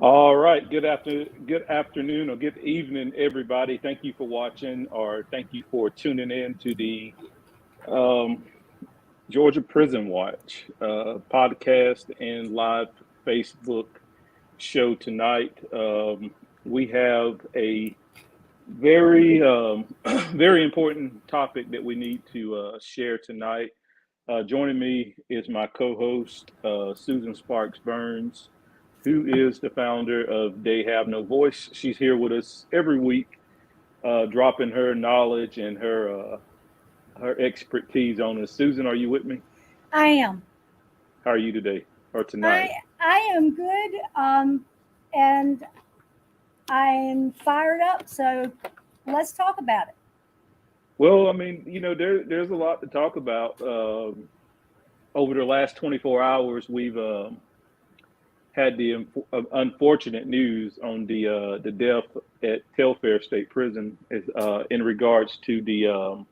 All right. Good afternoon, or good evening, everybody. Thank you for watching, or thank you for tuning in to the um, Georgia Prison Watch podcast and live Facebook show tonight. We have a very, very important topic that we need to share tonight. Joining me is my co-host, Susan Sparks Burns, who is the founder of They Have No Voice. She's here with us every week, dropping her knowledge and her expertise on us. Susan, are you with me? I am. How are you today or I tonight? I am good, and I'm fired up. So let's talk about it. Well, I mean, there's a lot to talk about. Over the last 24 hours, we've had the unfortunate news on the death at Telfair State Prison in regards to the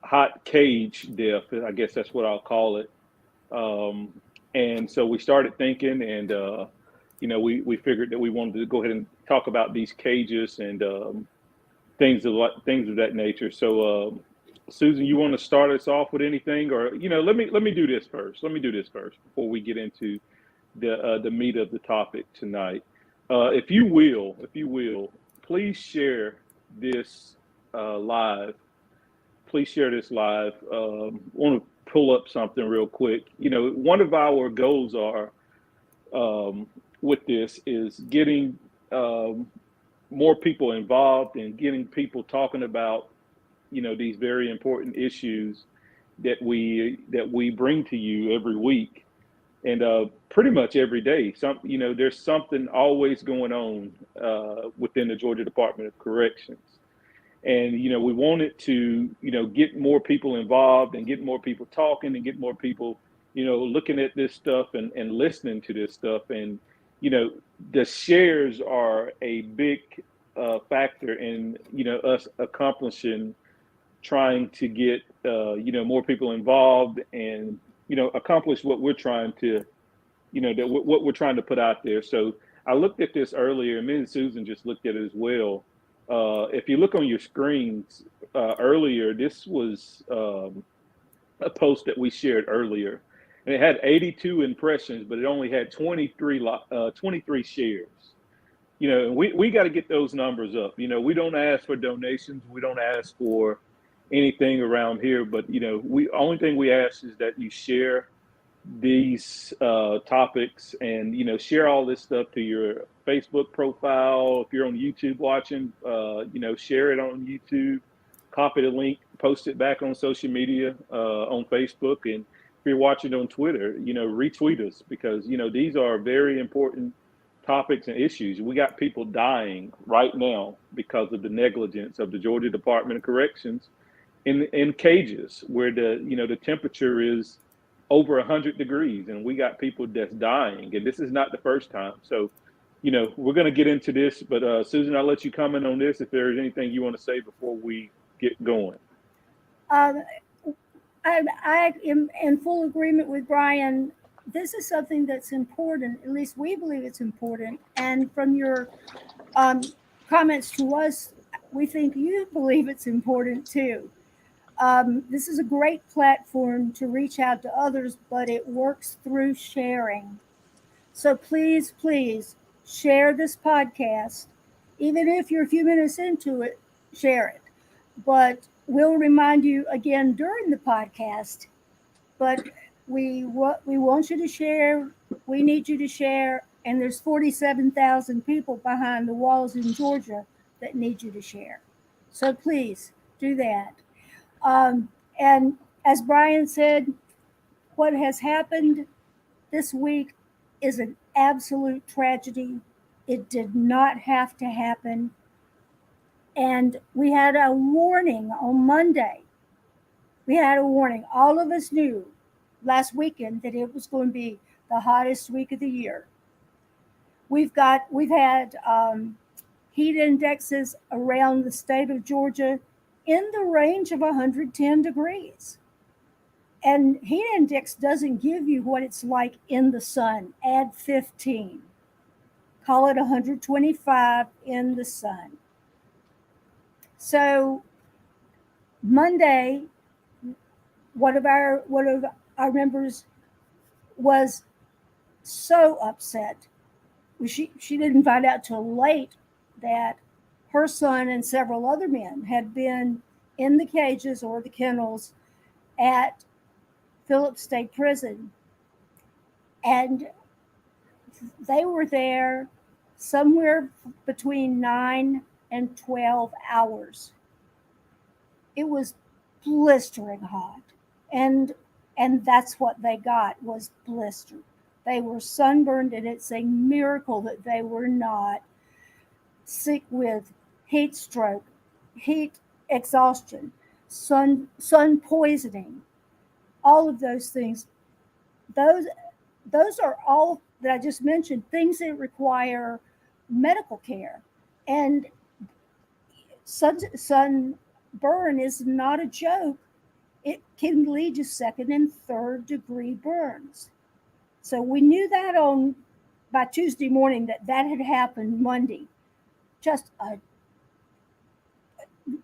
hot cage death. I guess that's what I'll call it. And so we started thinking, and we figured that we wanted to go ahead and talk about these cages and things of that nature. So, Susan, you want to start us off with anything, or let me do this first. Let me do this first before we get into the meat of the topic tonight. If you will, please share this live. Please share this live. Want to pull up something real quick. One of our goals are with this is getting more people involved and getting people talking about these very important issues that we bring to you every week and pretty much every day. There's something always going on within the Georgia Department of Corrections, and we wanted to get more people involved and get more people talking and get more people looking at this stuff and listening to this stuff. And the shares are a big factor in us accomplishing, trying to get more people involved and accomplish what we're trying to what we're trying to put out there. So I looked at this earlier, and me and Susan just looked at it as well. If you look on your screens earlier, this was a post that we shared earlier, and it had 82 impressions, but it only had 23 shares. And we got to get those numbers up. We don't ask for donations, we don't ask for anything around here, but we only thing we ask is that you share these topics and share all this stuff to your Facebook profile. If you're on YouTube watching, share it on YouTube, copy the link, post it back on social media, on Facebook, and if you're watching on Twitter, retweet us, because these are very important topics and issues. We got people dying right now because of the negligence of the Georgia Department of Corrections in cages where the temperature is over 100 degrees, and we got people that's dying, and this is not the first time. So we're going to get into this, but Susan, I'll let you comment on this if there's anything you want to say before we get going. Um, I am in full agreement with Brian. This is something that's important. At least we believe it's important. And from your um, comments to us, we think you believe it's important too. This is a great platform to reach out to others, but it works through sharing. So please, please share this podcast. Even if you're a few minutes into it, share it. But we'll remind you again during the podcast. But we want you to share. We need you to share. And there's 47,000 people behind the walls in Georgia that need you to share. So please do that. And as Brian said, what has happened this week is an absolute tragedy. It did not have to happen. And we had a warning on Monday. We had a warning. All of us knew last weekend that it was going to be the hottest week of the year. We've had heat indexes around the state of Georgia in the range of 110 degrees. And heat index doesn't give you what it's like in the sun. Add 15. Call it 125 in the sun. So Monday, one of our members was so upset. She didn't find out till late that her son and several other men had been in the cages or the kennels at Phillips State Prison, and they were there somewhere between 9 and 12 hours. It was blistering hot, and and that's what they got was blistered. They were sunburned, and it's a miracle that they were not sick with heat stroke, heat exhaustion, sun poisoning, all of those things. Those those are all that I just mentioned, things that require medical care. And sunburn is not a joke. It can lead to second and third degree burns. So we knew that on by Tuesday morning that had happened Monday. Just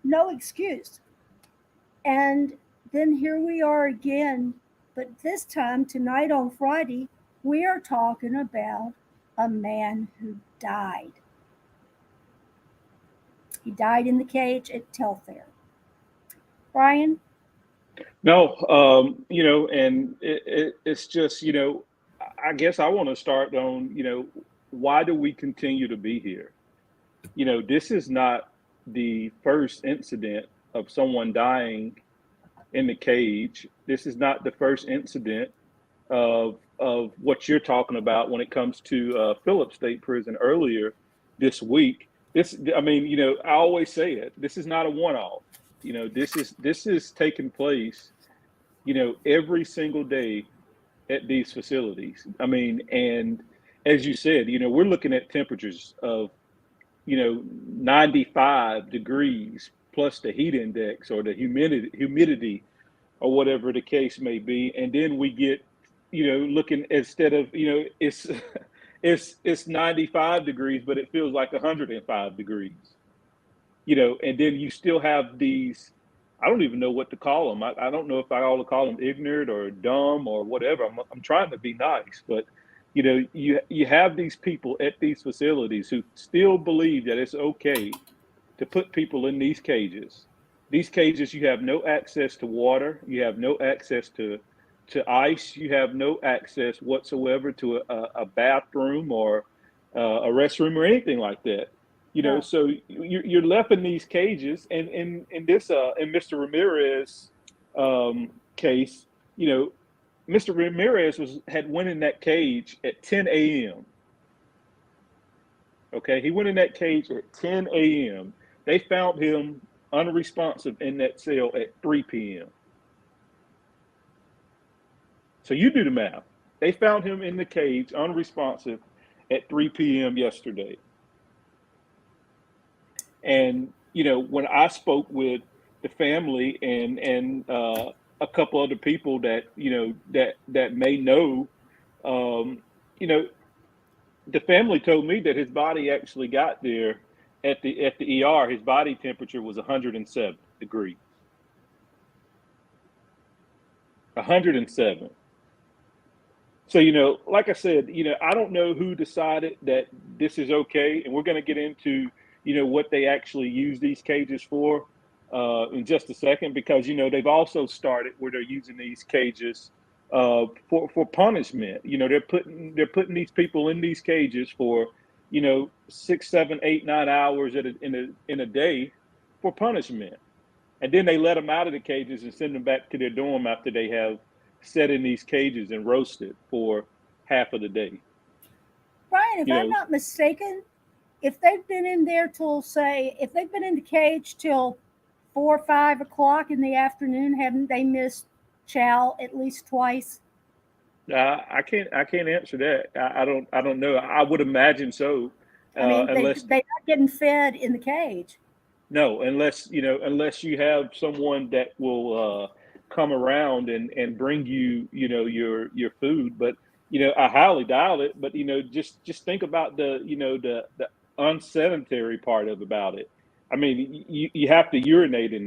no excuse. And then here we are again, but this time tonight on Friday, we are talking about a man who died. He died in the cage at Telfair. Brian? No, and it's just, I guess I want to start on, why do we continue to be here? This is not the first incident of someone dying in the cage. This is not the first incident of what you're talking about when it comes to Phillips State Prison earlier this week. I always say it. This is not a one-off. This is taking place, every single day at these facilities. And as you said, we're looking at temperatures of 95 degrees plus the heat index or the humidity or whatever the case may be. And then we get, looking instead of, it's it's 95 degrees, but it feels like 105 degrees, and then you still have these, I don't even know what to call them. I don't know if I ought to call them ignorant or dumb or whatever. I'm trying to be nice, but you have these people at these facilities who still believe that it's okay to put people in these cages. These cages, you have no access to water, you have no access to ice, you have no access whatsoever to a bathroom or a restroom or anything like that. Yeah. So you're left in these cages, and in this in Mr. Ramirez case, Mr. Ramirez had went in that cage at 10 a.m. Okay, he went in that cage at 10 a.m. They found him unresponsive in that cell at 3 p.m. So you do the math. They found him in the cage unresponsive at 3 p.m. yesterday. And when I spoke with the family and a couple other people that that may know, the family told me that his body actually got there at the ER. His body temperature was 107 degrees. 107. So, like I said, I don't know who decided that this is okay, and we're going to get into, what they actually use these cages for in just a second, because, they've also started where they're using these cages for punishment. They're putting these people in these cages for, 6, 7, 8, 9 hours in a day for punishment, and then they let them out of the cages and send them back to their dorm after they have set in these cages and roasted for half of the day. Brian, if You I'm know, not mistaken, if they've been in there till, say, if they've been in the cage till 4 or 5 o'clock in the afternoon, haven't they missed chow at least twice? I can't answer that. I don't know. I would imagine so, I mean, unless they're not getting fed in the cage. no, unless you have someone that will come around and bring you, your food. But, I highly doubt it. But, just think about the unsanitary part about it. I mean, you have to urinate in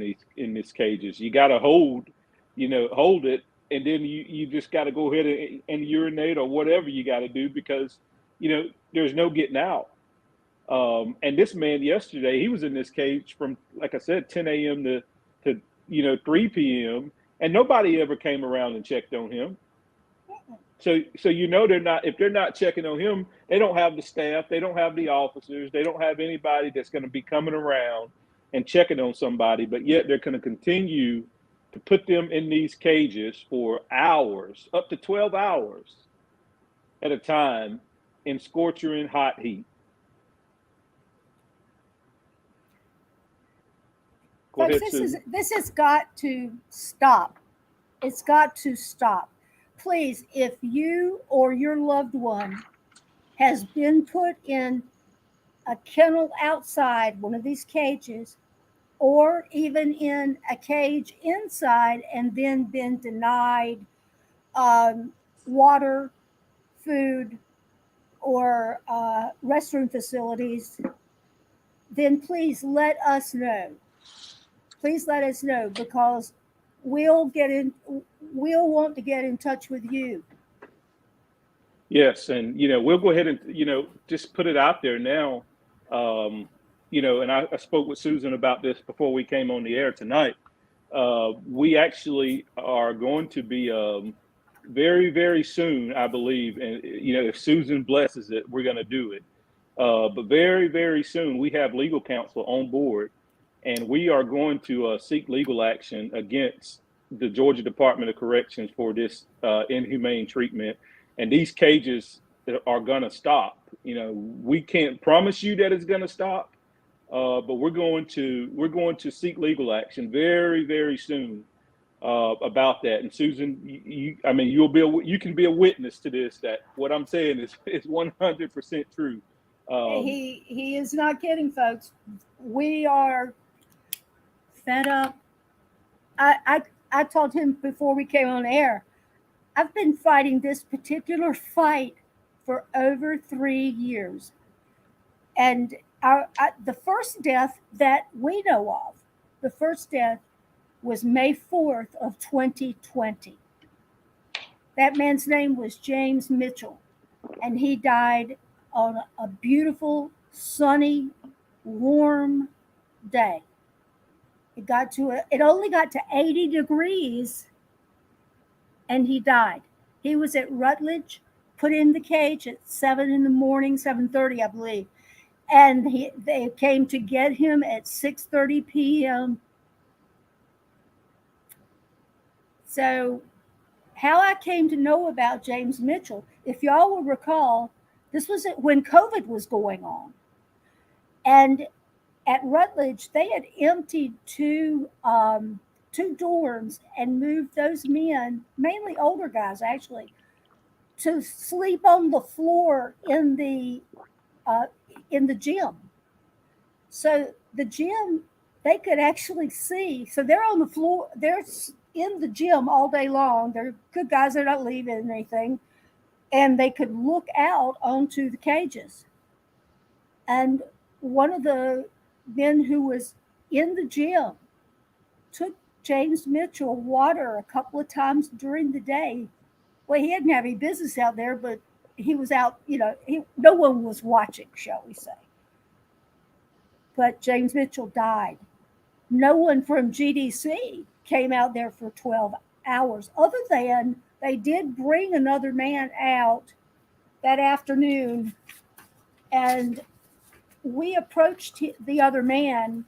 these cages. You got to hold it, and then you just got to go ahead and urinate or whatever you got to do, because there's no getting out. And this man yesterday, he was in this cage from, like I said, 10 a.m. to 3 p.m. and nobody ever came around and checked on him. So they're not, if they're not checking on him, they don't have the staff, they don't have the officers, they don't have anybody that's going to be coming around and checking on somebody. But yet they're going to continue to put them in these cages for hours, up to 12 hours at a time, in scorching hot heat. Go ahead, Susan. This has got to stop. It's got to stop. Please, if you or your loved one has been put in a kennel outside one of these cages, or even in a cage inside, and then been denied water, food, or restroom facilities, then please let us know. Please let us know, because we'll want to get in touch with you. Yes, and we'll go ahead and just put it out there now. And I spoke with Susan about this before we came on the air tonight. We actually are going to be very, very soon, I believe, and if Susan blesses it, we're going to do it. But very, very soon, we have legal counsel on board, and we are going to seek legal action against the Georgia Department of Corrections for this inhumane treatment. And these cages are going to stop. We can't promise you that it's going to stop, but we're going to seek legal action very, very soon about that. And Susan, you can be a witness to this. That what I'm saying is 100% true. He is not kidding, folks. We are fed up. I told him before we came on air, I've been fighting this particular fight for over 3 years. And the first death that we know of, the first death was May 4th of 2020. That man's name was James Mitchell, and he died on a beautiful, sunny, warm day. It only got to 80 degrees, and he died. He was at Rutledge, put in the cage at 7 in the morning, 7:30, I believe. And they came to get him at 6:30 p.m. So how I came to know about James Mitchell, if y'all will recall, this was when COVID was going on. And at Rutledge, they had emptied two dorms and moved those men, mainly older guys actually, to sleep on the floor in the gym. So the gym, they could actually see. So they're on the floor. They're in the gym all day long. They're good guys. They're not leaving anything. And they could look out onto the cages. And one of the men who was in the gym took James Mitchell water a couple of times during the day. Well, he didn't have any business out there, but he was out, no one was watching, shall we say. But James Mitchell died. No one from GDC came out there for 12 hours, other than they did bring another man out that afternoon, and we approached the other man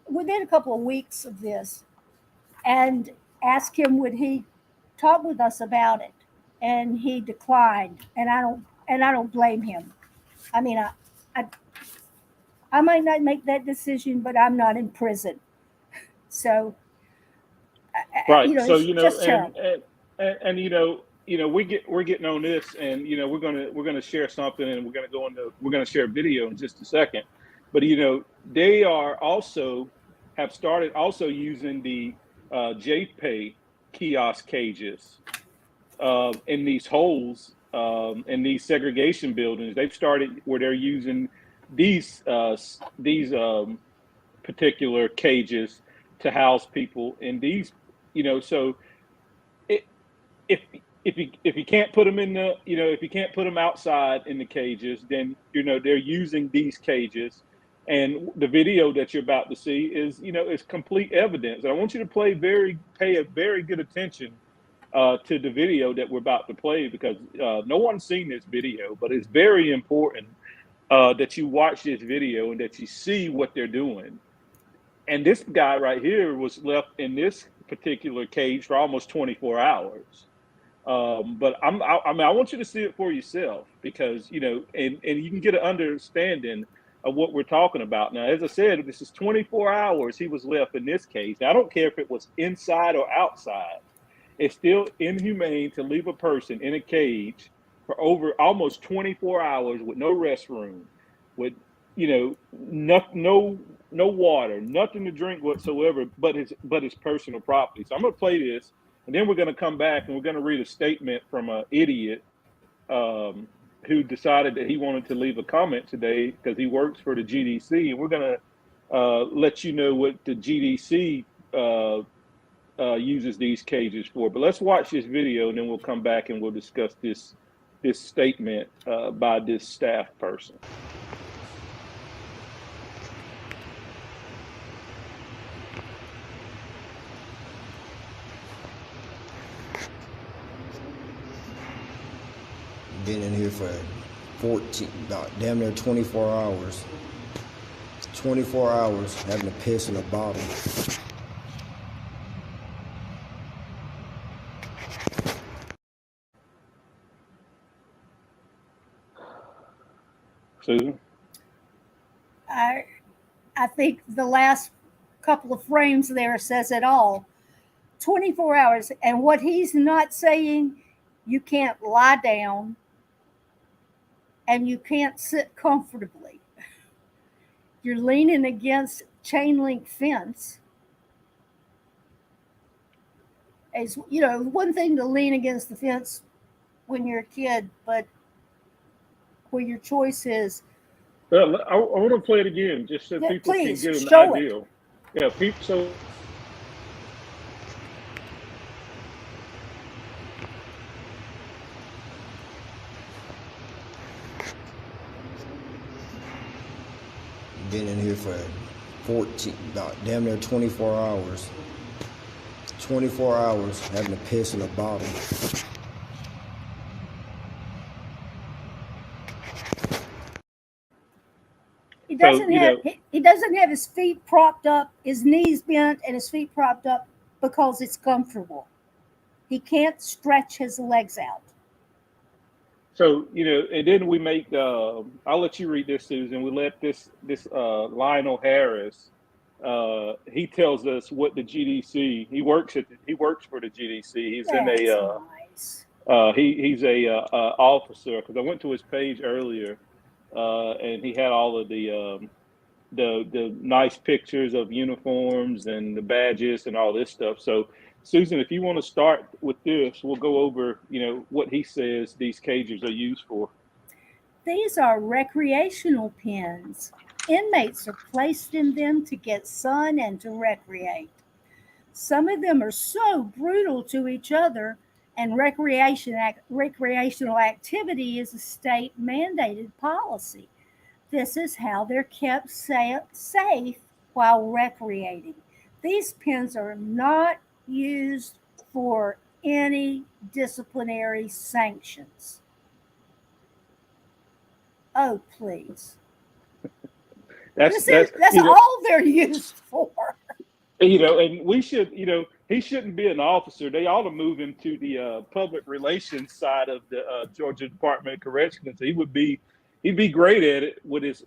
within a couple of weeks of this, and asked him would he talk with us about it, and he declined. And I don't blame him. I mean, I might not make that decision, but I'm not in prison, so right. So we're getting on this, and we're gonna share something, and we're gonna share a video in just a second. But they are also have started also using the JPay kiosk cages in these holes in these segregation buildings. They've started where they're using these particular cages to house people in these, so it, if you can't put them in the, if you can't put them outside in the cages, then they're using these cages. And the video that you're about to see is is complete evidence. And I want you to pay a very good attention to the video that we're about to play, because no one's seen this video, but it's very important that you watch this video and that you see what they're doing. And this guy right here was left in this particular cage for almost 24 hours. But I mean, I want you to see it for yourself, because, and you can get an understanding of what we're talking about. Now, as I said, this is 24 hours he was left in this cage. Now, I don't care if it was inside or outside. It's still inhumane to leave a person in a cage for over almost 24 hours with no restroom, with no water, nothing to drink whatsoever, but his personal property. So I'm going to play this, and then we're going to come back and we're going to read a statement from an idiot who decided that he wanted to leave a comment today because he works for the GDC, and we're going to let you know what the GDC uses these cages for. But let's watch this video, and then we'll come back and we'll discuss this statement by this staff person. Been in here for 14, damn near 24 hours. 24 hours having to piss in a bottle. Susan? I think the last couple of frames there says it all. 24 hours. And what he's not saying, you can't lie down and you can't sit comfortably. You're leaning against chain link fence. As one thing to lean against the fence when you're a kid, but where your choice is. Well, I want to play it again just so people can get an idea. Yeah, people. So. Been in here for 14, damn near 24 hours. 24 hours having to piss in a bottle. He doesn't have his feet propped up, his knees bent, and his feet propped up because it's comfortable. He can't stretch his legs out. So, and then we make, I'll let you read this, Susan. We let this Lionel Harris, he tells us what the GDC, he works for the GDC. He's nice. He's a officer, because I went to his page earlier, and he had all of the nice pictures of uniforms and the badges and all this stuff. So, Susan, if you want to start with this, we'll go over, what he says these cages are used for. These are recreational pens. Inmates are placed in them to get sun and to recreate. Some of them are so brutal to each other, and recreational activity is a state mandated policy. This is how they're kept safe while recreating. These pens are not used for any disciplinary sanctions. Oh, please. That's all they're used for. And we should, he shouldn't be an officer. They ought to move him to the public relations side of the Georgia Department of Corrections. He'd be great at it with his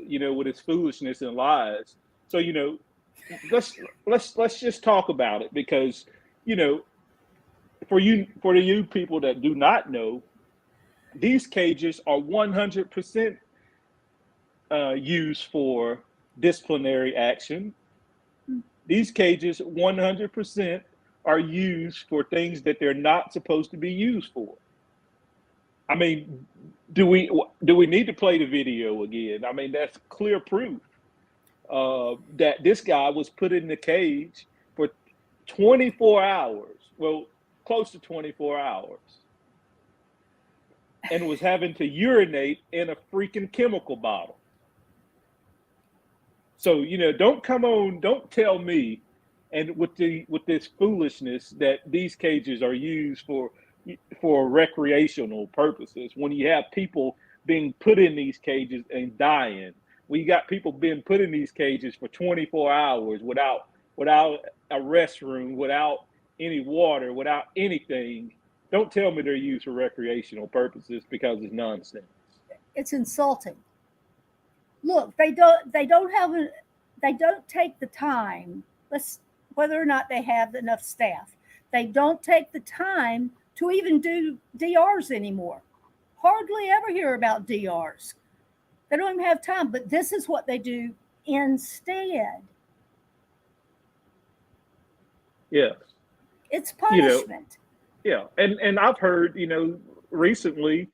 foolishness and lies. So, let's just talk about it, because, for the you people that do not know, these cages are 100% used for disciplinary action. These cages 100% are used for things that they're not supposed to be used for. I mean, do we need to play the video again? I mean, that's clear proof that this guy was put in the cage for 24 hours. Well, close to 24 hours. And was having to urinate in a freaking chemical bottle. So, don't tell me, and with this foolishness that these cages are used for recreational purposes, when you have people being put in these cages and dying, when you got people being put in these cages for 24 hours without a restroom, without any water, without anything. Don't tell me they're used for recreational purposes, because it's nonsense. It's insulting. Look, they don't take the time, whether or not they have enough staff. They don't take the time to even do DRs anymore. Hardly ever hear about DRs. They don't even have time, but this is what they do instead. Yes. It's punishment. Yeah. And I've heard, recently,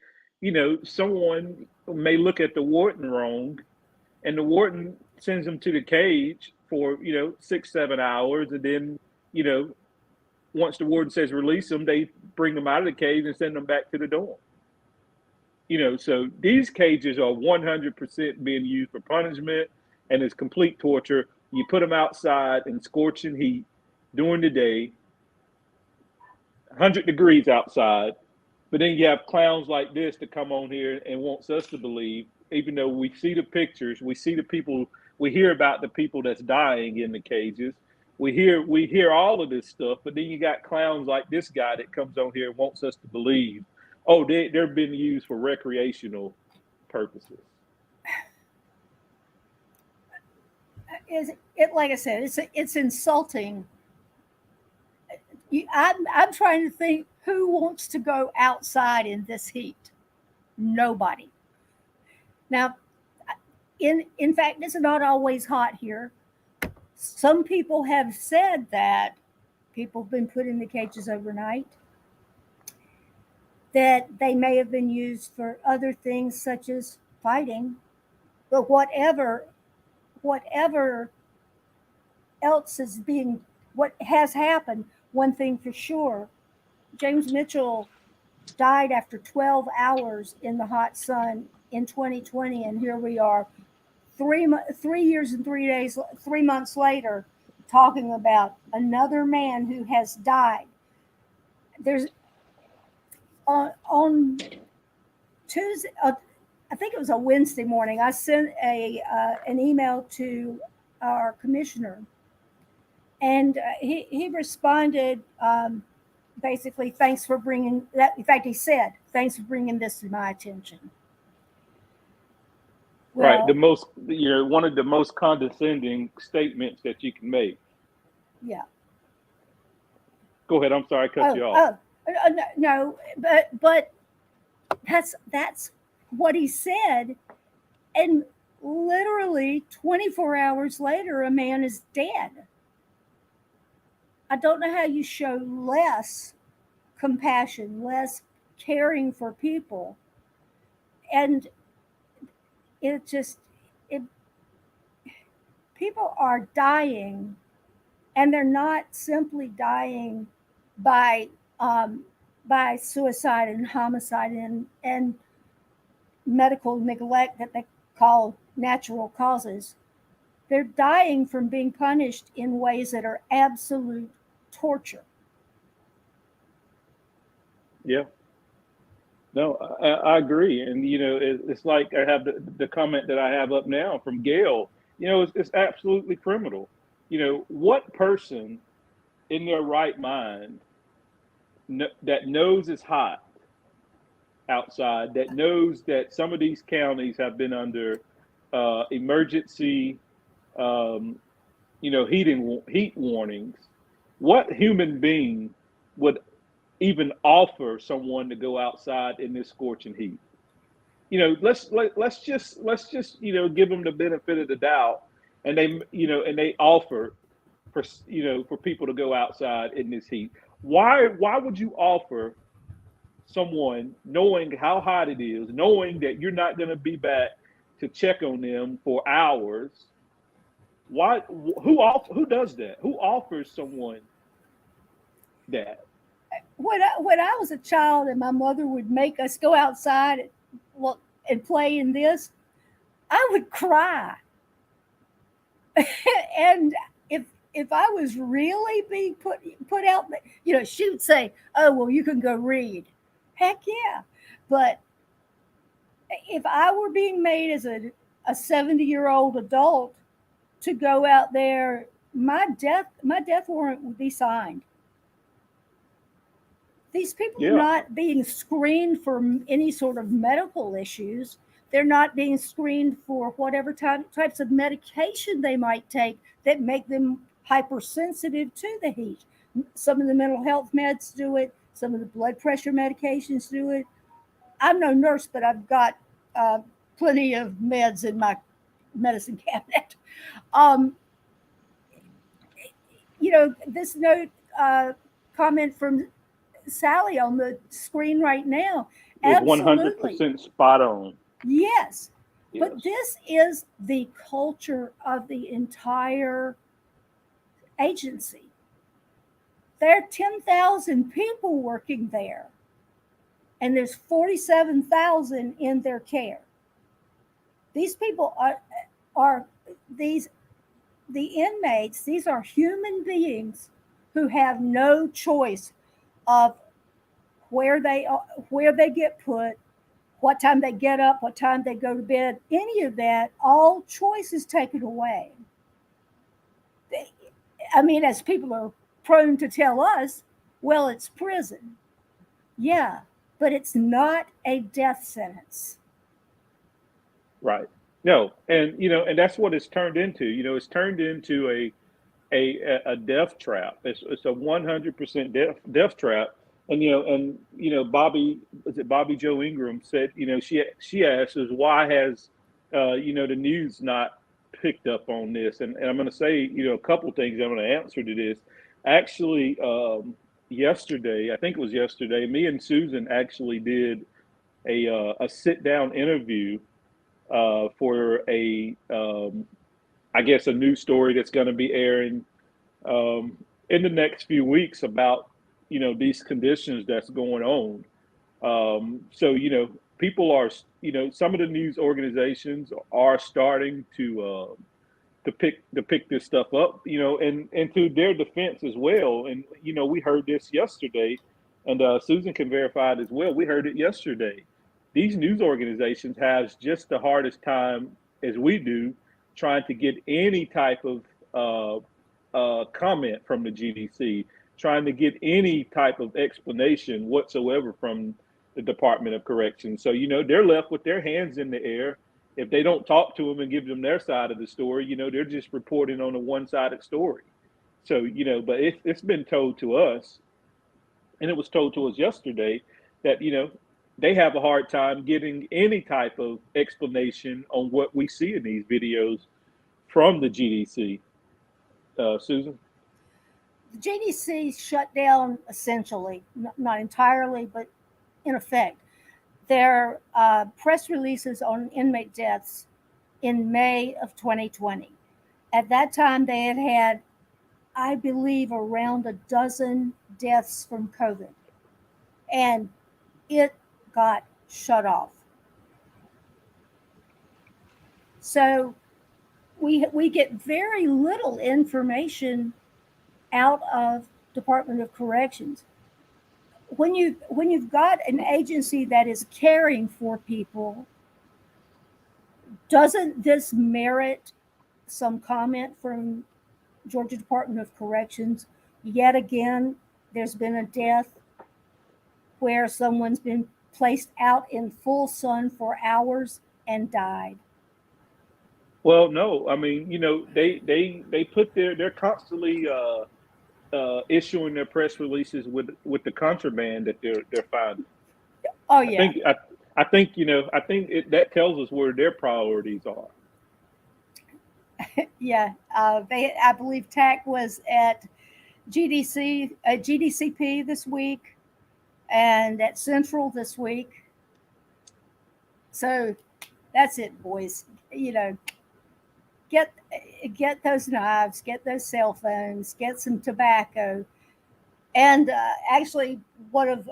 someone may look at the warden wrong, and the warden sends them to the cage for 6-7 hours, and then once the warden says release them, they bring them out of the cage and send them back to the dorm. So these cages are 100% being used for punishment, and it's complete torture. You put them outside in scorching heat during the day, 100 degrees outside, but then you have clowns like this that come on here and wants us to believe, even though we see the pictures, we see the people, we hear about the people that's dying in the cages, we hear all of this stuff, but then you got clowns like this guy that comes on here and wants us to believe, oh, they're being used for recreational purposes. Like I said, it's insulting. I'm trying to think who wants to go outside in this heat. Nobody. Now, in fact, it's not always hot here. Some people have said that people have been put in the cages overnight, that they may have been used for other things such as fighting, but whatever else is what has happened, one thing for sure, James Mitchell died after 12 hours in the hot sun in 2020, and here we are 3 years and 3 months later, talking about another man who has died. There's on Tuesday, I think it was a Wednesday morning, I sent an email to our commissioner, and he responded, basically, thanks for bringing that. In fact, he said, thanks for bringing this to my attention. Well, right. One of the most condescending statements that you can make. Yeah. Go ahead. I'm sorry, I cut you off. No, but that's what he said. And literally 24 hours later, a man is dead. I don't know how you show less compassion, less caring for people. And people are dying, and they're not simply dying by suicide and homicide and medical neglect that they call natural causes. They're dying from being punished in ways that are absolute torture. Yeah. No, I agree. And, it's like I have the comment that I have up now from Gail. It's absolutely criminal. What person in their right mind that knows it's hot outside, that knows that some of these counties have been under emergency, heat warnings, what human being would even offer someone to go outside in this scorching heat? Let's just give them the benefit of the doubt, and they offer for for people to go outside in this heat. Why would you offer someone, knowing how hot it is, knowing that you're not going to be back to check on them for hours? Why? Who does that? Who offers someone that? When I was a child and my mother would make us go outside and look and play in this, I would cry. And if I was really being put out, she would say, "Oh, well, you can go read." Heck yeah! But if I were being made as a 70-year-old adult to go out there, my death warrant would be signed. These people are Yeah, not being screened for any sort of medical issues. They're not being screened for whatever types of medication they might take that make them hypersensitive to the heat. Some of the mental health meds do it. Some of the blood pressure medications do it. I'm no nurse, but I've got uh, plenty of meds in my medicine cabinet. Um, this note comment from Sally on the screen right now. is Absolutely. 100% spot on. Yes. Yes. But this is the culture of the entire agency. There are 10,000 people working there, and there's 47,000 in their care. These people are the inmates. These are human beings who have no choice of where they get put, what time they get up, what time they go to bed, any of that. All choice is taken away. I mean, as people are prone to tell us, well, it's prison. Yeah, but it's not a death sentence. Right. No, and that's what it's turned into. It's turned into a death trap. It's a 100% death trap. And Bobby, was it Bobby Joe Ingram said, she asked us, why has the news not picked up on this? And I'm going to say a couple things. I'm going to answer to this. Actually, yesterday, I think it was yesterday, me and Susan actually did a sit down interview for I guess a news story that's going to be airing in the next few weeks about these conditions that's going on. So people are some of the news organizations are starting to pick this stuff up, and to their defense as well. And we heard this yesterday, and Susan can verify it as well. We heard it yesterday. These news organizations have just the hardest time as we do trying to get any type of comment from the GDC, trying to get any type of explanation whatsoever from the Department of Corrections. So, they're left with their hands in the air. If they don't talk to them and give them their side of the story, they're just reporting on a one-sided story. So, but it's been told to us, and it was told to us yesterday, that, they have a hard time getting any type of explanation on what we see in these videos from the GDC. Susan? The GDC shut down essentially, not entirely, but in effect, their press releases on inmate deaths in May of 2020. At that time, they had, I believe, around a dozen deaths from COVID, and it got shut off. So we get very little information out of Department of Corrections. When you've got an agency that is caring for people, doesn't this merit some comment from Georgia Department of Corrections? Yet again, there's been a death where someone's been placed out in full sun for hours and died. Well, no, I mean, they put they're constantly issuing their press releases with the contraband that they're finding. Oh I yeah. think I think that tells us where their priorities are. Yeah, I believe TAC was at GDCP this week and at Central this week. So that's it, boys. You know, get get those knives, get those cell phones, get some tobacco. And actually, one of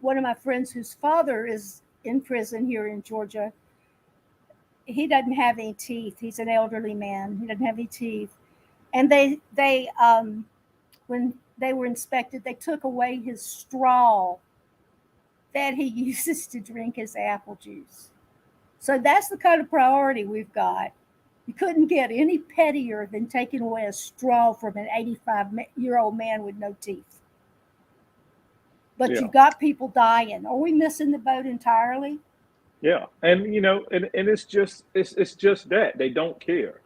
my friends whose father is in prison here in Georgia, he doesn't have any teeth. He's an elderly man. He doesn't have any teeth. And they when they were inspected, they took away his straw that he uses to drink his apple juice. So that's the kind of priority we've got. You couldn't get any pettier than taking away a straw from an 85-year-old man with no teeth. But Yeah. you've got people dying. Are we missing the boat entirely? Yeah. And and it's just that they don't care.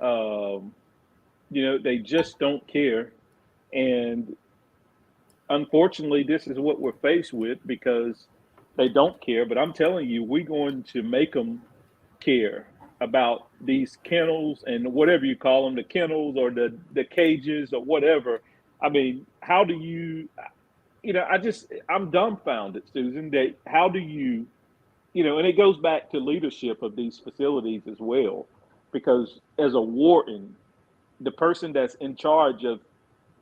Um, they just don't care. And unfortunately, this is what we're faced with because they don't care. But I'm telling you, we're going to make them care about these kennels and whatever you call them, the kennels or the cages or whatever. I mean, how do you, I'm dumbfounded, Susan, that how do you, and it goes back to leadership of these facilities as well, because as a warden, the person that's in charge of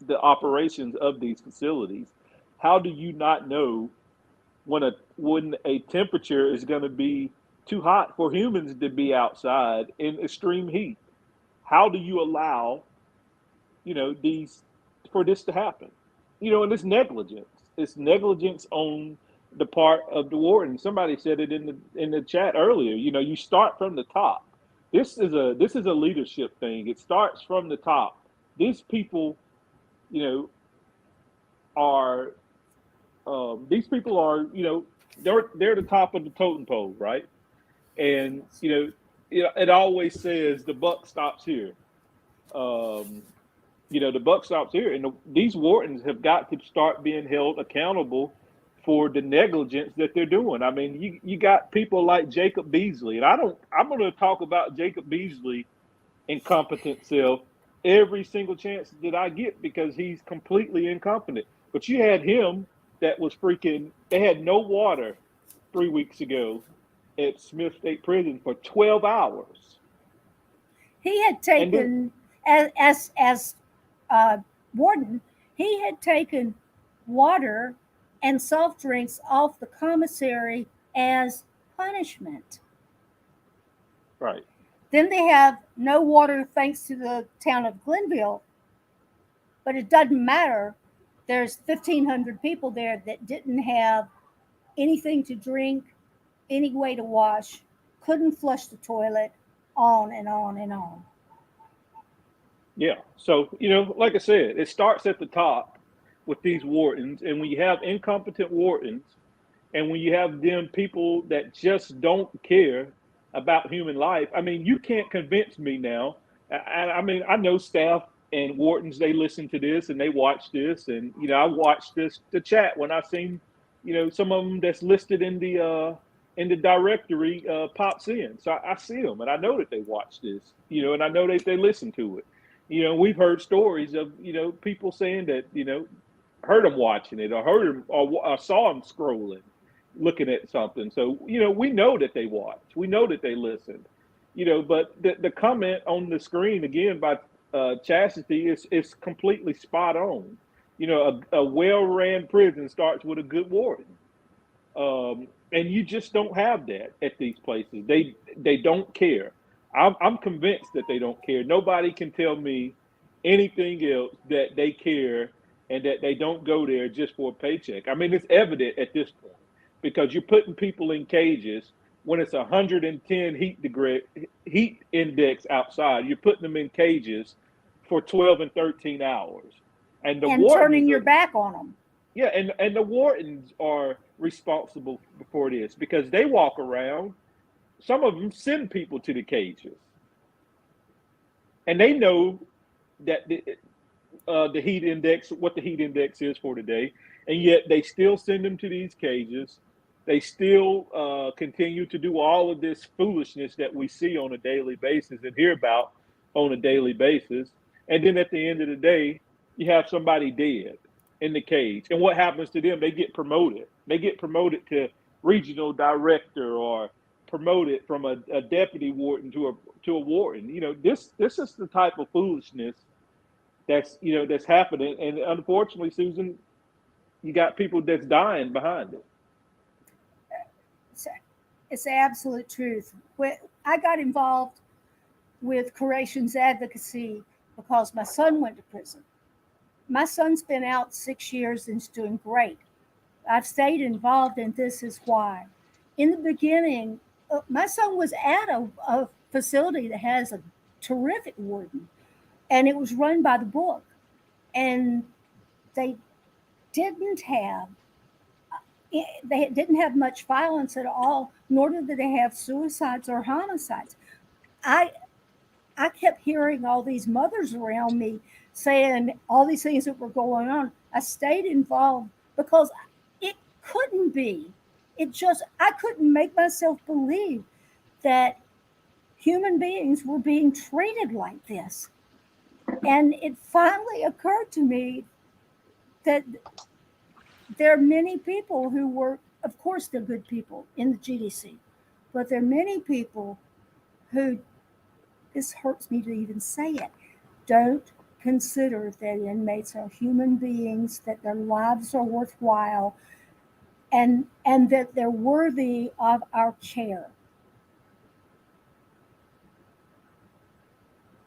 the operations of these facilities, how do you not know when a temperature is going to be too hot for humans to be outside in extreme heat? How do you allow these for this to happen? And it's negligence. It's negligence on the part of the warden. Somebody said it in the chat earlier. You start from the top. This is a leadership thing. It starts from the top. These people, you know, are they're the top of the totem pole, right? And it always says the buck stops here. Um, the buck stops here, and these wardens have got to start being held accountable for the negligence that they're doing. I mean, you got people like Jacob Beasley, and I'm going to talk about Jacob Beasley incompetent self every single chance that I get because he's completely incompetent. But you had him that was freaking. They had no water 3 weeks ago at Smith State Prison for 12 hours, He had and then taken, as uh, warden, he had taken water and soft drinks off the commissary as punishment. right. Then they have no water thanks to the town of Glenville, but it doesn't matter. There's 1,500 people there that didn't have anything to drink, any way to wash, couldn't flush the toilet, on and on and on. Yeah. So, like I said, it starts at the top with these wardens. And when you have incompetent wardens and when you have them people that just don't care about human life, I mean, you can't convince me now. I mean, I know staff and wardens, they listen to this and they watch this. And, I watched the chat when I seen, some of them that's listed in the directory pops in. So I see them and I know that they watch this, and I know that they listen to it. We've heard stories of, people saying that, heard them watching it or heard them or saw them scrolling, looking at something. So, we know that they watch. We know that they listen, but the comment on the screen again by Chastity is completely spot on. A well-ran prison starts with a good warden. And you just don't have that at these places. They don't care. I'm convinced that they don't care. Nobody can tell me anything else that they care and that they don't go there just for a paycheck. I mean, it's evident at this point because you're putting people in cages when it's 110 heat index outside. You're putting them in cages for 12 and 13 hours, and the And turning wardens your are back on them. yeah, and the wardens are responsible for this because they walk around. Some of them send people to the cages, and they know that the heat index, what the heat index is for today, and yet they still send them to these cages. They still continue to do all of this foolishness that we see on a daily basis and hear about on a daily basis. And then at the end of the day, you have somebody dead in the cage. And what happens to them? They get promoted. They get promoted to regional director or promoted from a deputy warden to a warden. This is the type of foolishness that's happening. And unfortunately, Susan, you got people that's dying behind it. It's the absolute truth. I got involved with corrections advocacy because my son went to prison. My son's been out 6 years and is doing great. I've stayed involved, and this is why. In the beginning, my son was at a facility that has a terrific warden, and it was run by the book. And they didn't have much violence at all, nor did they have suicides or homicides. I kept hearing all these mothers around me saying all these things that were going on. I stayed involved because it couldn't be. I couldn't make myself believe that human beings were being treated like this. And it finally occurred to me that there are many people who were, of course, they're good people in the GDC, but there are many people who, this hurts me to even say it, don't consider that inmates are human beings, that their lives are worthwhile, and that they're worthy of our care.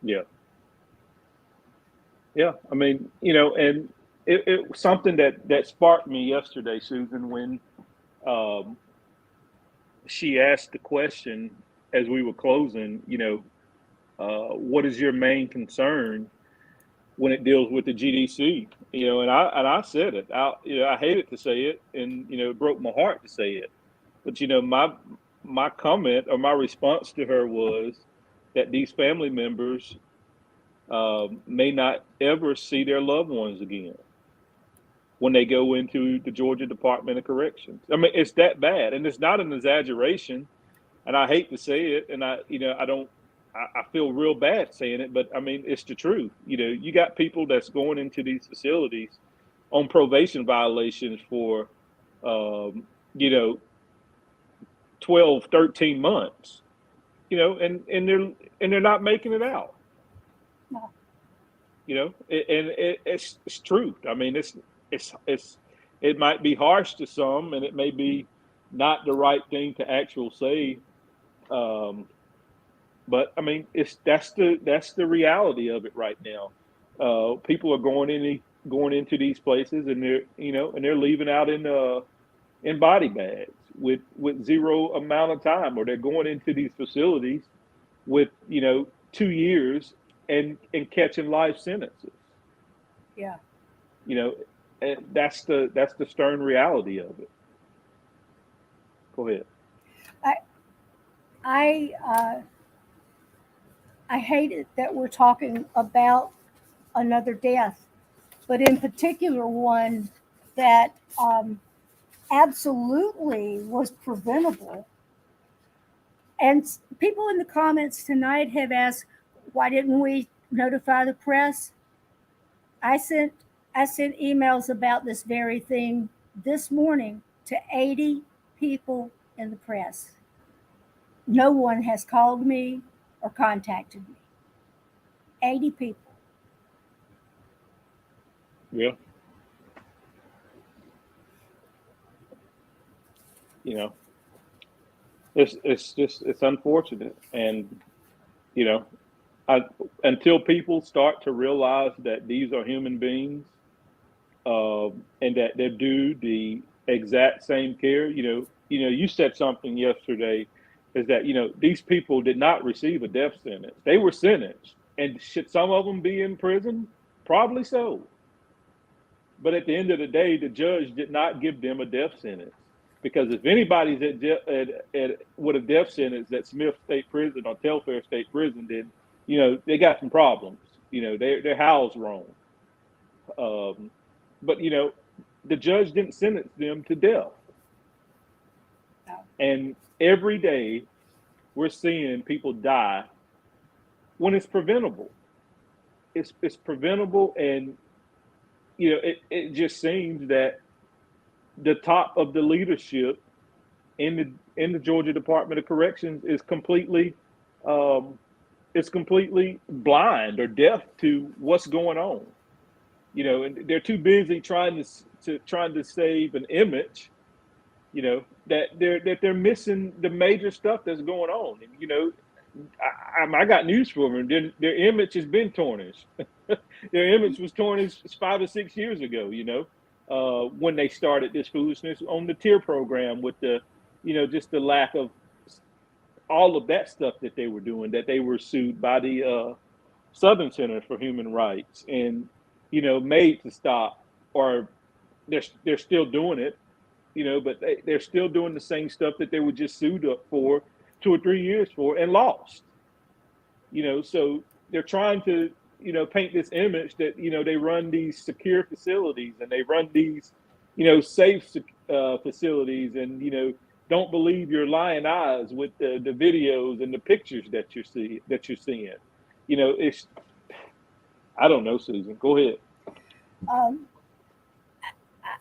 Yeah. Yeah. I mean, and it was something that sparked me yesterday, Susan, when she asked the question as we were closing, what is your main concern when it deals with the GDC? And I said it. I hated to say it, and it broke my heart to say it. But my comment or my response to her was that these family members may not ever see their loved ones again when they go into the Georgia Department of Corrections. I mean, it's that bad, and it's not an exaggeration. And I hate to say it, and I feel real bad saying it, but I mean, it's the truth. You got people that's going into these facilities on probation violations for, 12, 13 months, and they're not making it out. No. It's truth. I mean, it might be harsh to some, and it may be not the right thing to actually say. But I mean, that's the reality of it right now. People are going into these places, and they're leaving out in body bags with zero amount of time, or they're going into these facilities with 2 years and catching life sentences. Yeah. And that's the stern reality of it. Go ahead. I hate it that we're talking about another death, but in particular one that absolutely was preventable. And people in the comments tonight have asked, why didn't we notify the press? I sent emails about this very thing this morning to 80 people in the press. No one has called me or contacted me. 80 people. Yeah. It's unfortunate, and until people start to realize that these are human beings, and that they're due the exact same care. You said something yesterday, is that these people did not receive a death sentence. They were sentenced, and should some of them be in prison? Probably so. But at the end of the day, the judge did not give them a death sentence, because if anybody's with a death sentence at Smith State Prison or Telfair State Prison, then they got some problems. They're housed wrong. But the judge didn't sentence them to death. No. And every day we're seeing people die when it's preventable. It's preventable, and it just seems that the top of the leadership in the Georgia Department of Corrections is completely blind or deaf to what's going on. And they're too busy trying to save an image. That they're missing the major stuff that's going on. And I got news for them. Their image has been tarnished. Their image was tarnished 5 or 6 years ago. When they started this foolishness on the tier program with the, just the lack of all of that stuff that they were doing. That they were sued by the Southern Center for Human Rights and made to stop, or they're still doing it. But they're still doing the same stuff that they were just sued up for 2 or 3 years for and lost. So they're trying to, paint this image that, they run these secure facilities and they run these, safe facilities, and, don't believe your lying eyes with the videos and the pictures that you're seeing. It's, I don't know, Susan, go ahead.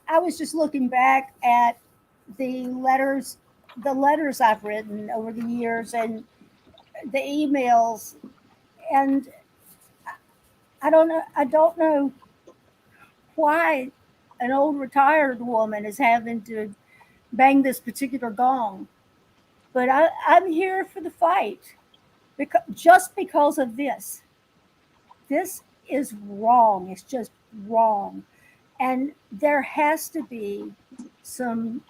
I was just looking back at the letters I've written over the years and the emails, and I don't know why an old retired woman is having to bang this particular gong, but I'm here for the fight because of this. This is wrong. It's just wrong. And there has to be some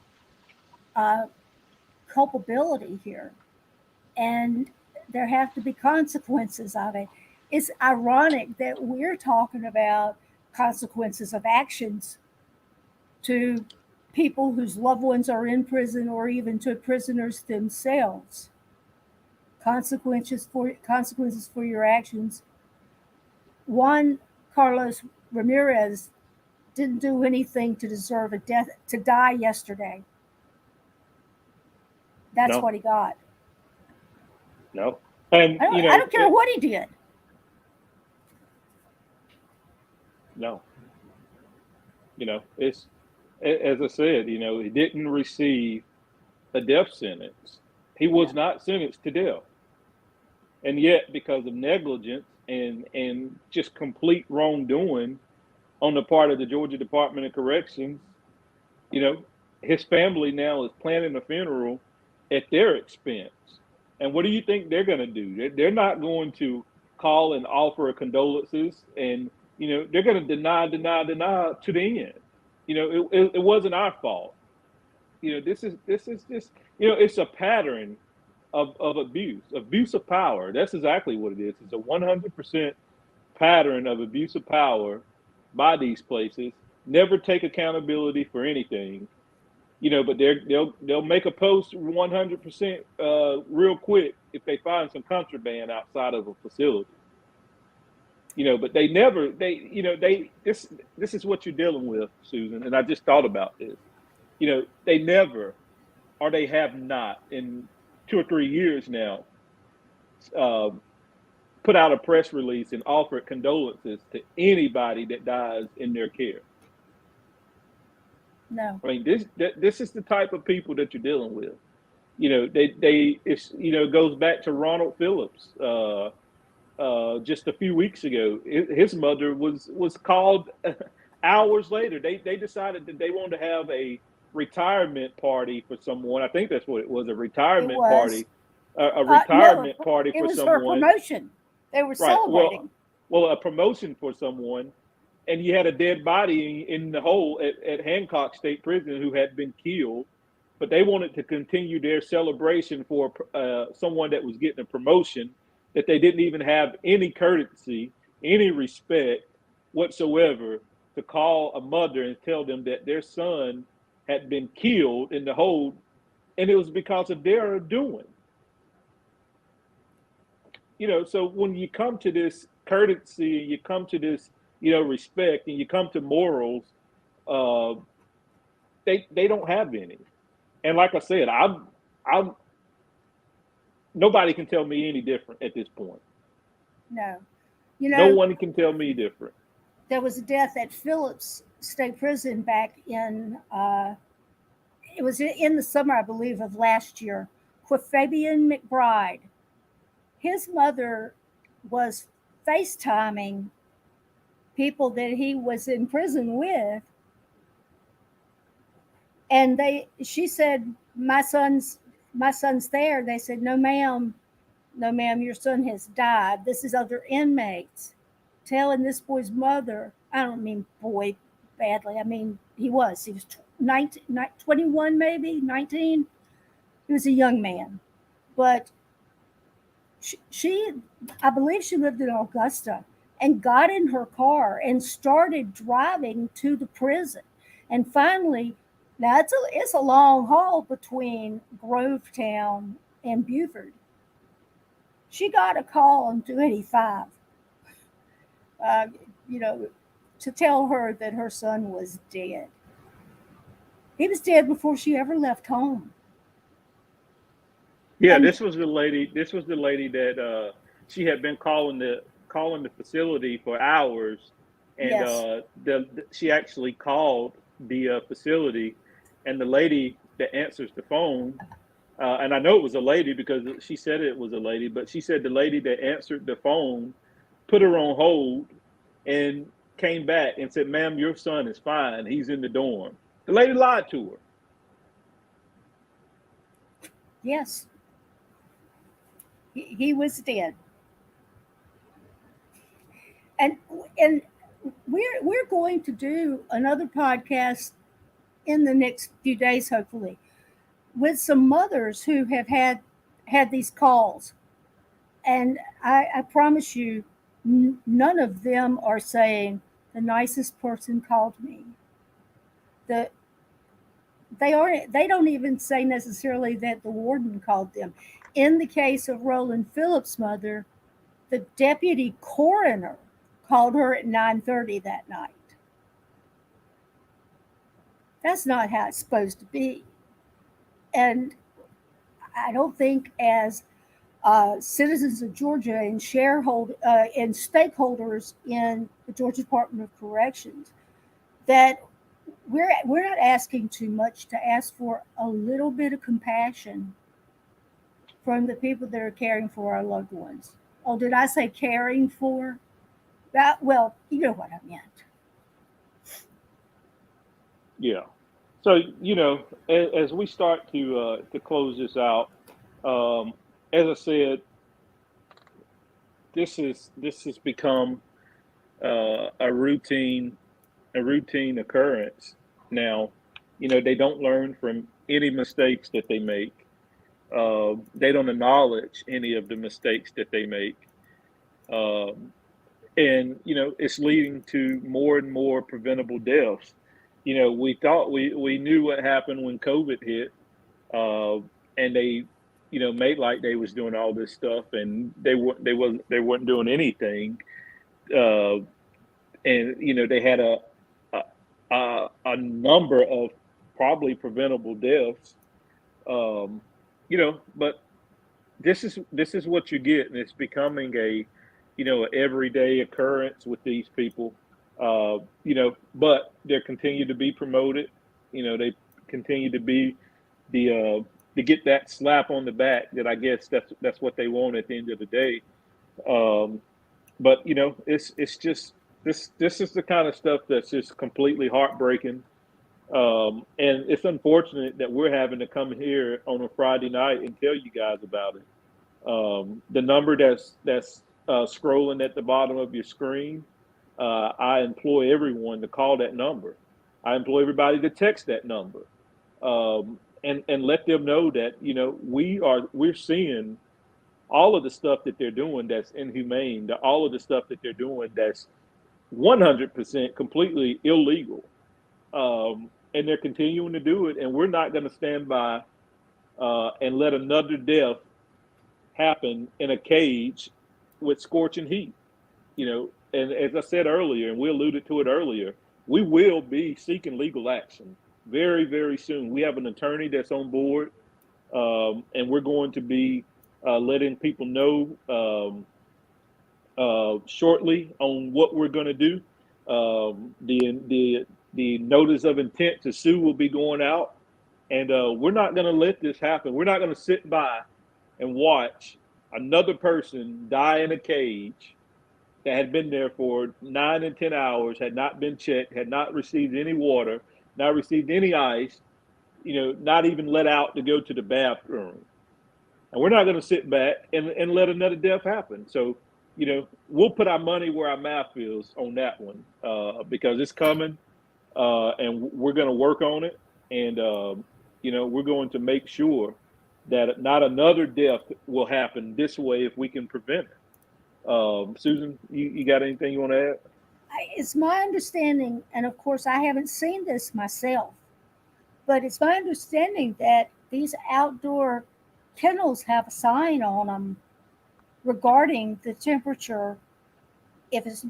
culpability here. And there have to be consequences of it. It's ironic that we're talking about consequences of actions to people whose loved ones are in prison, or even to prisoners themselves. Consequences for your actions. Juan Carlos Ramirez didn't do anything to deserve to die yesterday. That's what he got. No. And I don't care what he did. No. It's, as I said, he didn't receive a death sentence. He was not sentenced to death. And yet, because of negligence and just complete wrongdoing on the part of the Georgia Department of Corrections, his family now is planning a funeral at their expense. And what do you think they're going to do? They're not going to call and offer condolences, and they're going to deny to the end. It wasn't our fault. This is just it's a pattern of abuse of power. That's exactly what it is. It's a 100% pattern of abuse of power by these places. Never take accountability for anything. But they'll make a post 100% real quick if they find some contraband outside of a facility. But this is what you're dealing with, Susan. And I just thought about this. They never, or they have not in 2 or 3 years now, put out a press release and offered condolences to anybody that dies in their care. No. I mean, this is the type of people that you're dealing with. It goes back to Ronald Phillips. Just a few weeks ago, his mother was called hours later. They decided that they wanted to have a retirement party for someone. I think that's what it was, a retirement party. A retirement party for someone. It was her promotion. They were celebrating. Well, a promotion for someone. And you had a dead body in the hole at Hancock State Prison who had been killed. But they wanted to continue their celebration for someone that was getting a promotion, that they didn't even have any courtesy, any respect whatsoever to call a mother and tell them that their son had been killed in the hole, and it was because of their doing. So when you come to this courtesy, you come to this, respect, and you come to morals, they don't have any. And like I said, nobody can tell me any different at this point. no. You No know, one can tell me different. there was a death at Phillips State Prison back in, it was in the summer, I believe, of last year. Fabian McBride, his mother was FaceTiming people that he was in prison with, and she said, my son's there. They said, no ma'am, no ma'am, your son has died. This is other inmates telling this boy's mother. I don't mean boy badly, I mean he was 19, 21, maybe 19. He was a young man, but she, I believe she lived in Augusta, and got in her car and started driving to the prison. And finally, now it's a long haul between Grovetown and Buford. She got a call on 285, uh, you know, to tell her that her son was dead. He was dead before she ever left home. Yeah, And this was the lady that she had been calling the facility for hours, and yes, she actually called the facility, and the lady that answers the phone, and I know it was a lady because she said it was a lady, but she said the lady that answered the phone put her on hold and came back and said, "Ma'am, your son is fine. He's in the dorm." The lady lied to her. yes, he was dead. And and we're going to do another podcast in the next few days, hopefully, with some mothers who have had these calls. And I promise you, none of them are saying the nicest person called me. The they don't even say necessarily that the warden called them. In the case of Roland Phillips' mother, the deputy coroner called her at 9:30 that night. That's not how it's supposed to be. And I don't think, as citizens of Georgia and and stakeholders in the Georgia Department of Corrections, that we're not asking too much to ask for a little bit of compassion from the people that are caring for our loved ones. Oh, did I say caring for? That, well, you know what I meant. Yeah. So as we start to close this out, um, as I said, this has become a routine occurrence now. They don't learn from any mistakes that they make. They don't acknowledge any of the mistakes that they make, um, and it's leading to more and more preventable deaths. We thought we knew what happened when COVID hit, uh, and they made like they was doing all this stuff, and they weren't doing anything, uh, and they had a a number of probably preventable deaths, but this is what you get, and it's becoming a everyday occurrence with these people. But they continue to be promoted. They continue to be to get that slap on the back that I guess that's what they want at the end of the day. Um, but it's just this is the kind of stuff that's just completely heartbreaking. And it's unfortunate that we're having to come here on a Friday night and tell you guys about it. The number that's scrolling at the bottom of your screen, I employ everyone to call that number. I employ everybody to text that number, and let them know that we're seeing all of the stuff that they're doing that's inhumane, all of the stuff that they're doing that's 100% completely illegal, and they're continuing to do it, and we're not going to stand by and let another death happen in a cage with scorching heat. And as I said earlier, and we alluded to it earlier, we will be seeking legal action very, very soon. We have an attorney that's on board, and we're going to be letting people know shortly on what we're going to do. The notice of intent to sue will be going out, and we're not going to let this happen. We're not going to sit by and watch another person die in a cage that had been there for 9 and 10 hours, had not been checked, had not received any water, not received any ice, not even let out to go to the bathroom. And we're not going to sit back and let another death happen. So, we'll put our money where our mouth is on that one, because it's coming, and we're going to work on it. And, we're going to make sure that not another death will happen this way if we can prevent it. Susan, you got anything you want to add? It's my understanding, and of course, I haven't seen this myself, but it's my understanding that these outdoor kennels have a sign on them regarding the temperature. If it's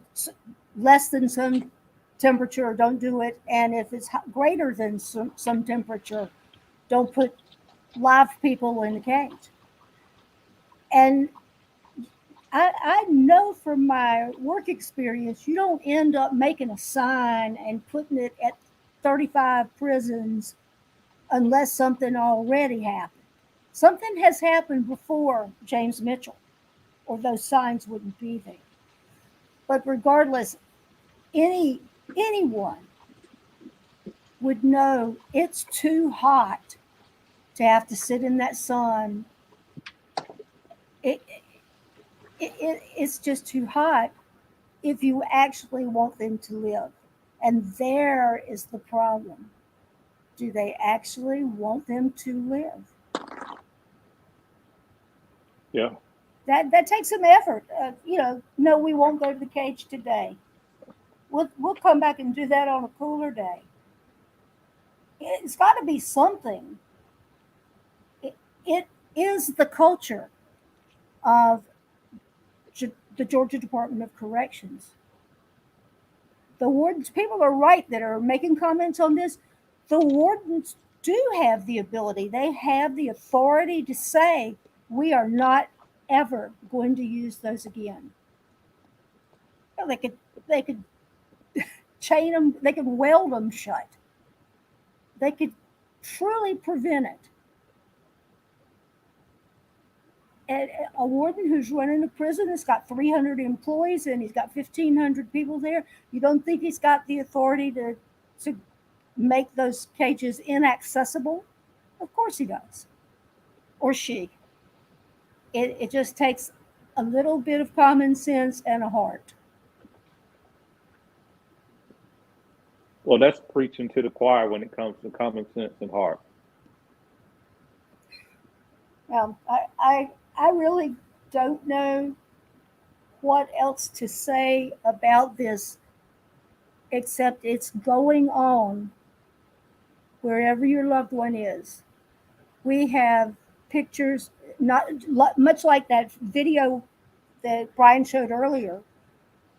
less than some temperature, don't do it. And if it's greater than some temperature, don't put live people in the cage. And I know from my work experience, you don't end up making a sign and putting it at 35 prisons unless something already happened. Something has happened before James Mitchell, or those signs wouldn't be there. But regardless, anyone would know it's too hot to have to sit in that sun. It's just too hot if you actually want them to live. And there is the problem. Do they actually want them to live? Yeah. That takes some effort. No, we won't go to the cage today. We'll come back and do that on a cooler day. It's got to be something. It is the culture of the Georgia Department of Corrections. The wardens, people are right that are making comments on this. The wardens do have the ability, they have the authority to say, we are not ever going to use those again. They could chain them, they could weld them shut. They could truly prevent it. And a warden who's running a prison has got 300 employees and he's got 1,500 people there. You don't think he's got the authority to make those cages inaccessible? Of course he does. Or she. It just takes a little bit of common sense and a heart. Well, that's preaching to the choir when it comes to common sense and heart. I really don't know what else to say about this, except it's going on wherever your loved one is. We have pictures, not much like that video that Brian showed earlier,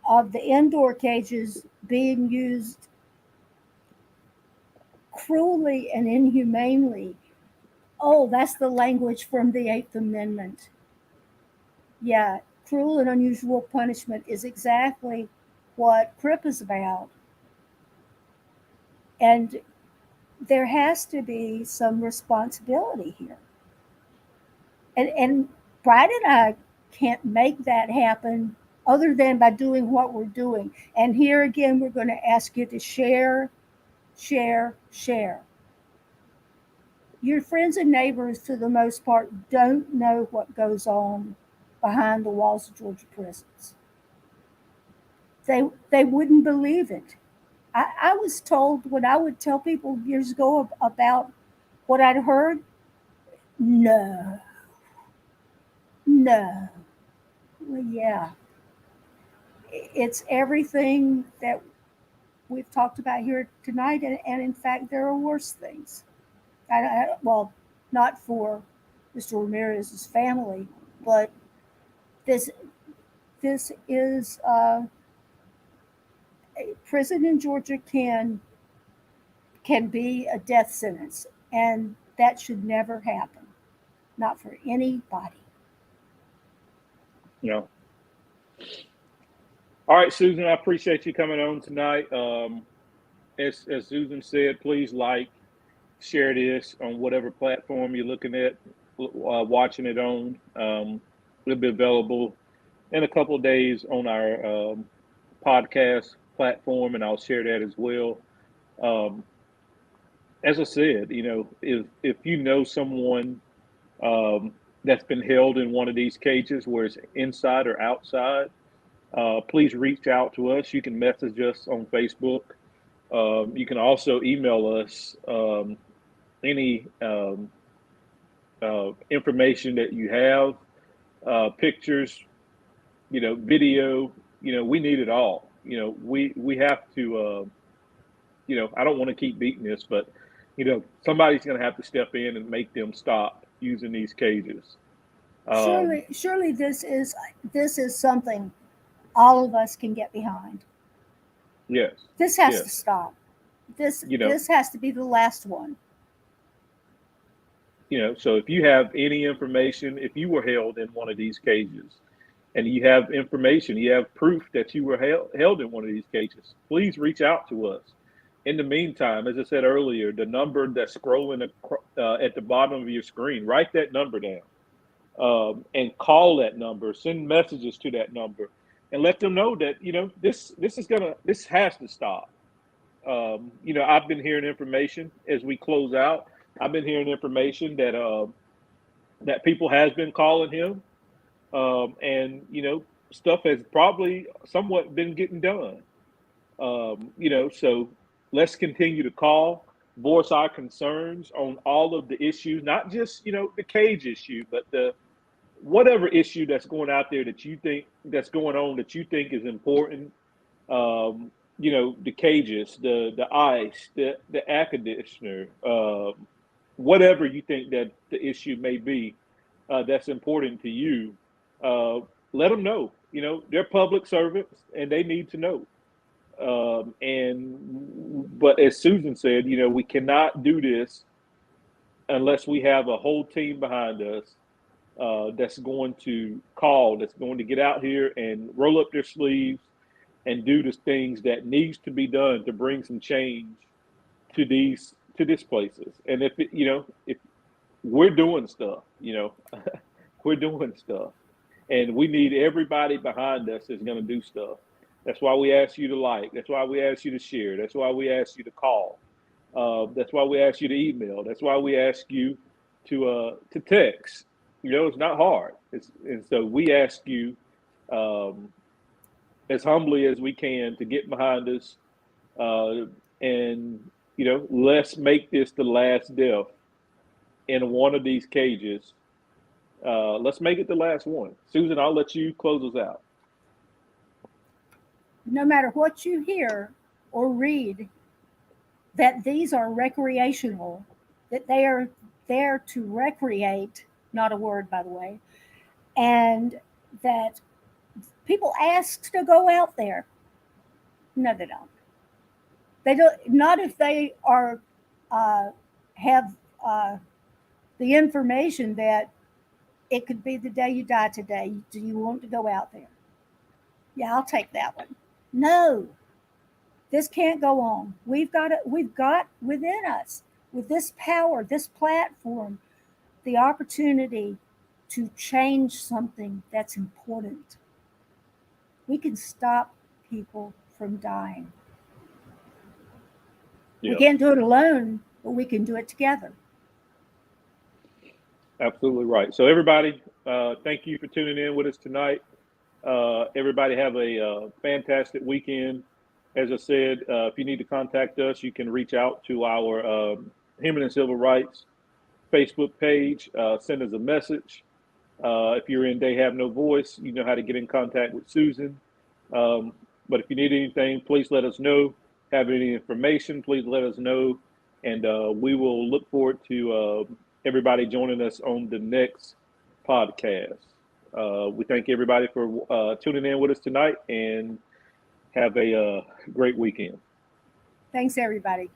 of the indoor cages being used cruelly and inhumanely. Oh, that's the language from the Eighth Amendment. Yeah, cruel and unusual punishment is exactly what CRIP is about. And there has to be some responsibility here. And Brad and I can't make that happen other than by doing what we're doing. And here again, we're going to ask you to share, share, share. Your friends and neighbors, for the most part, don't know what goes on behind the walls of Georgia prisons. They wouldn't believe it. I was told when I would tell people years ago about what I'd heard, no. Well, yeah. It's everything that we've talked about here tonight, and in fact, there are worse things. Well, not for Mr. Ramirez's family, but this is a prison in Georgia can be a death sentence, and that should never happen, not for anybody. Yeah. All right, Susan, I appreciate you coming on tonight. As Susan said, please like, share this on whatever platform you're looking at, watching it on. It'll be available in a couple of days on our podcast platform, and I'll share that as well. Um, as I said, if you know someone that's been held in one of these cages, where it's inside or outside, please reach out to us. You can message us on Facebook. You can also email us any information that you have, pictures, video. We need it all. We have to. I don't want to keep beating this, but somebody's going to have to step in and make them stop using these cages. Surely this is something all of us can get behind. Yes. This has to Yes. stop. This has to be the last one. So if you have any information, if you were held in one of these cages, and you have information, you have proof that you were held in one of these cages, please reach out to us. In the meantime, as I said earlier, the number that's scrolling at the bottom of your screen, write that number down, and call that number, send messages to that number, and let them know that this has to stop. I've been hearing information as we close out. I've been hearing information that people has been calling him, and stuff has probably somewhat been getting done. So let's continue to call, voice our concerns on all of the issues, not just the cage issue, but the whatever issue that's going out there that you think that's going on that you think is important. The cages, the ice, the air conditioner, whatever you think that the issue may be, that's important to you. Let them know. They're public servants and they need to know. But as Susan said, we cannot do this unless we have a whole team behind us, that's going to call, that's going to get out here and roll up their sleeves and do the things that needs to be done to bring some change to these places. And if we're doing stuff, we're doing stuff, and we need everybody behind us that's going to do stuff. That's why we ask you to like. That's why we ask you to share. That's why we ask you to call. That's why we ask you to email. That's why we ask you to text. It's not hard. And so we ask you, as humbly as we can, to get behind us, and let's make this the last death in one of these cages. Let's make it the last one. Susan, I'll let you close us out. No matter what you hear or read, that these are recreational, that they are there to recreate, not a word, by the way, and that people ask to go out there. No, they don't. They don't. Not if they are have the information that it could be the day you die today. Do you want to go out there? Yeah, I'll take that one. No, this can't go on. We've got within us, with this power, this platform, the opportunity to change something that's important. We can stop people from dying. Yeah. We can't do it alone, but we can do it together. Absolutely right. So everybody, thank you for tuning in with us tonight. Everybody have a fantastic weekend. As I said, if you need to contact us, you can reach out to our Human and Civil Rights Facebook page. Send us a message. If you're in They Have No Voice, you know how to get in contact with Susan. But if you need anything, please let us know. Have any information, please let us know. And we will look forward to everybody joining us on the next podcast. We thank everybody for tuning in with us tonight, and have a great weekend. Thanks, everybody.